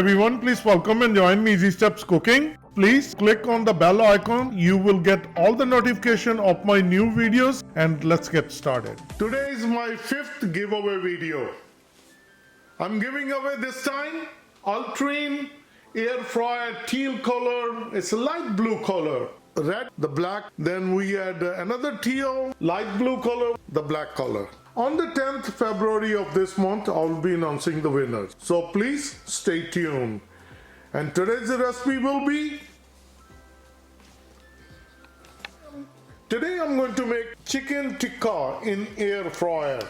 everyone, please welcome and join me Easy Steps Cooking. Please click on the bell icon. You will get all the notification of my new videos, and let's get started. Today is my 5th giveaway video. I'm giving away this time Ultrine air fryer teal color. It's a light blue color. Red, the black, then we had another teal, light blue color, the black color. On the 10th February of this month, I'll be announcing the winners. So please stay tuned. And today's recipe will be... Today I'm going to make chicken tikka in air fryer.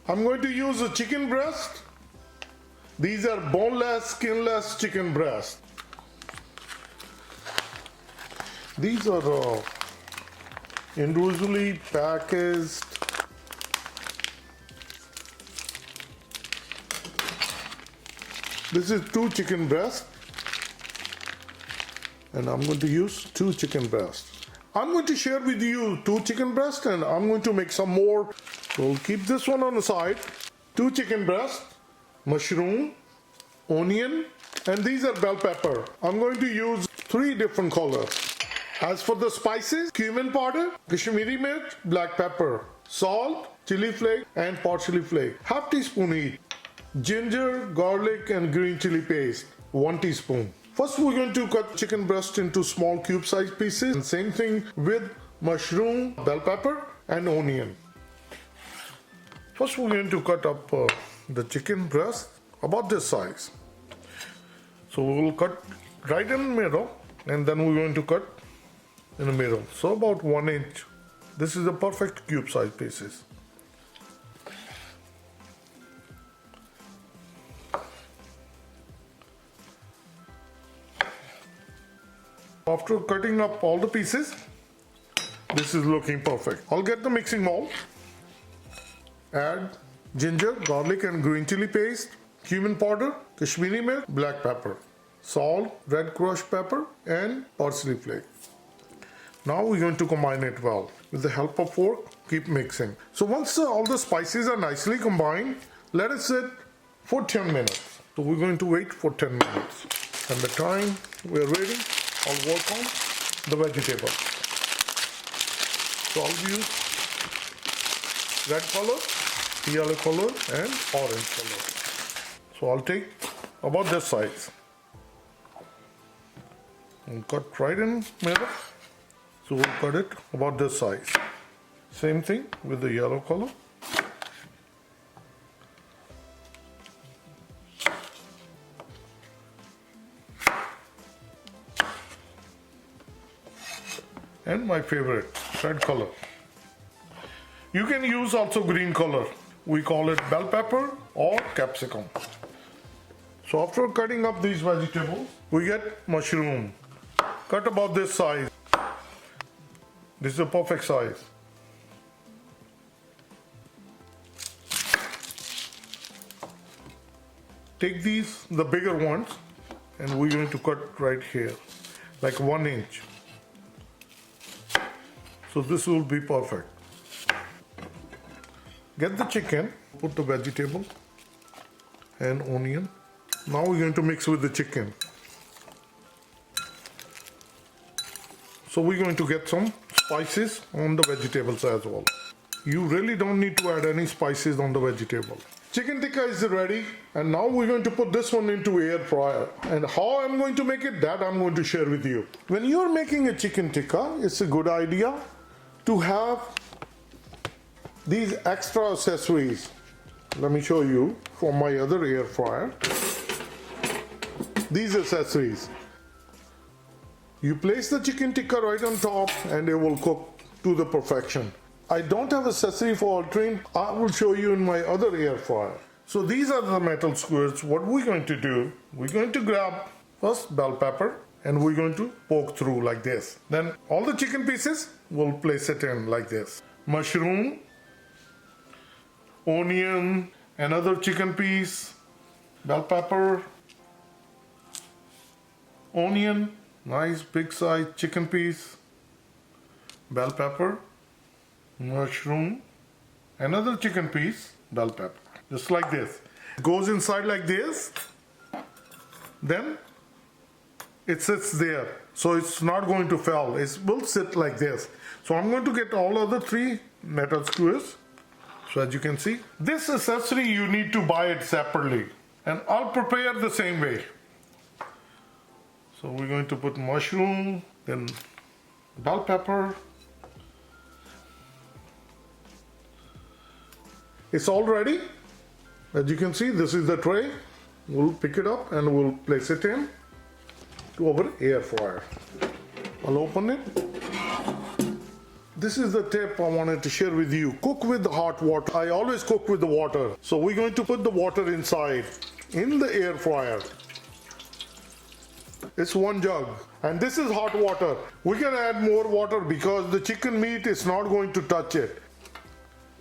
I'm going to use a chicken breast. These are boneless, skinless chicken breasts. These are individually packaged. This is 2 chicken breasts, and I'm going to use 2 chicken breasts. I'm going to share with you 2 chicken breasts, and I'm going to make some more. So we'll keep this one on the side. 2 chicken breasts, mushroom, onion, and these are bell pepper. I'm going to use 3 different colors. As for the spices, cumin powder, Kashmiri mirch, black pepper, salt, chili flake, and parsley flake, half teaspoon each. Ginger, garlic, and green chili paste, 1 teaspoon. First, we're going to cut chicken breast into small cube-sized pieces. And same thing with mushroom, bell pepper, and onion. First, we're going to cut up the chicken breast about this size. So we'll cut right in the middle, and then we're going to cut in the middle, so about 1 inch. This is the perfect cube size pieces. After cutting up all the pieces, this is looking perfect. I'll get the mixing bowl, add ginger, garlic, and green chili paste, cumin powder, Kashmiri mirch, black pepper, salt, red crushed pepper, and parsley flake. Now we're going to combine it well. With the help of fork, keep mixing. So once all the spices are nicely combined, let it sit for 10 minutes. So we're going to wait for 10 minutes. And the time we're ready, I'll work on the vegetables. So I'll use red color, yellow color, and orange color. So I'll take about this size and cut right in middle. So we'll cut it about this size. Same thing with the yellow color. And my favorite, red color. You can use also green color. We call it bell pepper or capsicum. So after cutting up these vegetables, we get mushroom. Cut about this size. This is a perfect size. Take these, the bigger ones, and we're going to cut right here, like 1 inch. So this will be perfect. Get the chicken, put the vegetable and onion. Now we're going to mix with the chicken. So we're going to get some spices on the vegetables as well. You really don't need to add any spices on the vegetable. Chicken tikka is ready, and now we're going to put this one into air fryer. And how I'm going to make it, that I'm going to share with you. When you're making a chicken tikka, it's a good idea to have these extra accessories. Let me show you from my other air fryer. These accessories. You place the chicken tikka right on top and it will cook to the perfection. I don't have accessory for Ultrine. I will show you in my other air fryer. So these are the metal skewers. What we're going to do, we're going to grab first bell pepper and we're going to poke through like this. Then all the chicken pieces, we'll place it in like this. Mushroom, onion, another chicken piece, bell pepper, onion, nice big size chicken piece, bell pepper, mushroom, another chicken piece, bell pepper, just like this. goes inside like this, then it sits there. So it's not going to fall. It will sit like this. So I'm going to get all other 3 metal skewers. So as you can see, this accessory you need to buy it separately. And I'll prepare the same way. So we're going to put mushroom, then bell pepper. It's all ready. As you can see, this is the tray. We'll pick it up and we'll place it in to our air fryer. I'll open it. This is the tip I wanted to share with you. Cook with the hot water. I always cook with the water. So we're going to put the water inside in the air fryer. It's 1 jug. And this is hot water. We can add more water because the chicken meat is not going to touch it.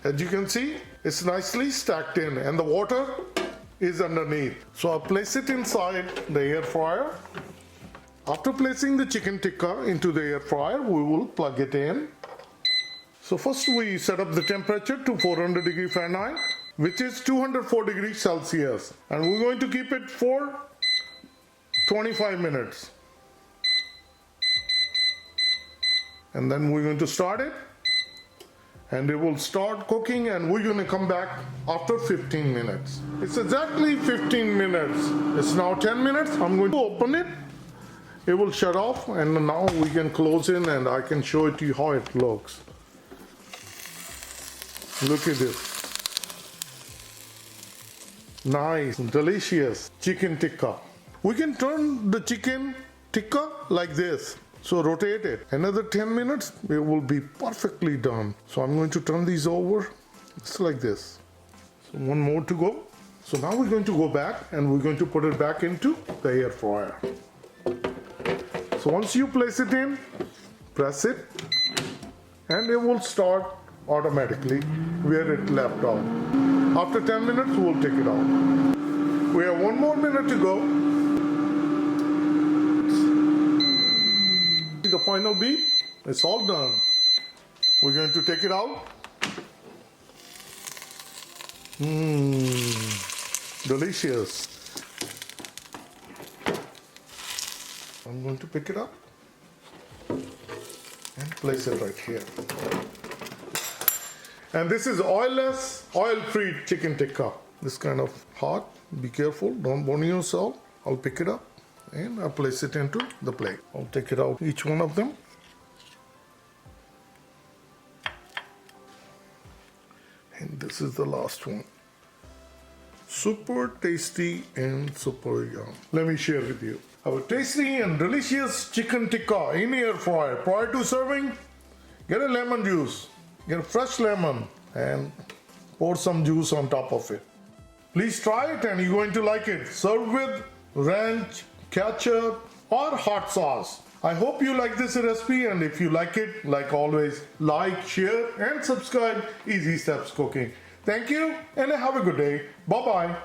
As you can see, it's nicely stacked in and the water is underneath. So I'll place it inside the air fryer. After placing the chicken tikka into the air fryer, we will plug it in. So first we set up the temperature to 400 degrees Fahrenheit, which is 204 degrees Celsius. And we're going to keep it for 25 minutes. And then we're going to start it. And it will start cooking and we're going to come back after 15 minutes. It's exactly 15 minutes. It's now 10 minutes. I'm going to open it. It will shut off and now we can close in and I can show it to you how it looks. Look at this. Nice, delicious chicken tikka. We can turn the chicken tikka like this. So rotate it. Another 10 minutes, it will be perfectly done. So I'm going to turn these over. It's like this. So 1 more to go. So now we're going to go back and we're going to put it back into the air fryer. So once you place it in, press it and it will start automatically where it left off. After 10 minutes, we'll take it out. We have 1 more minute to go. The final beat, it's all done. We're going to take it out. Delicious. I'm going to pick it up and place it right here. And this is oilless, oil-free chicken tikka. This kind of hot. Be careful, don't burn yourself. I'll pick it up and I'll place it into the plate. I'll take it out, each one of them. And this is the last one. Super tasty and super yum. Let me share with you. Our tasty and delicious chicken tikka in air fryer. Prior to serving, get a lemon juice. Get a fresh lemon and pour some juice on top of it. Please try it and you're going to like it. Serve with ranch, ketchup or hot sauce. I hope you like this recipe and if you like it, like always, like, share and subscribe Easy Steps Cooking. Thank you and have a good day. Bye-bye.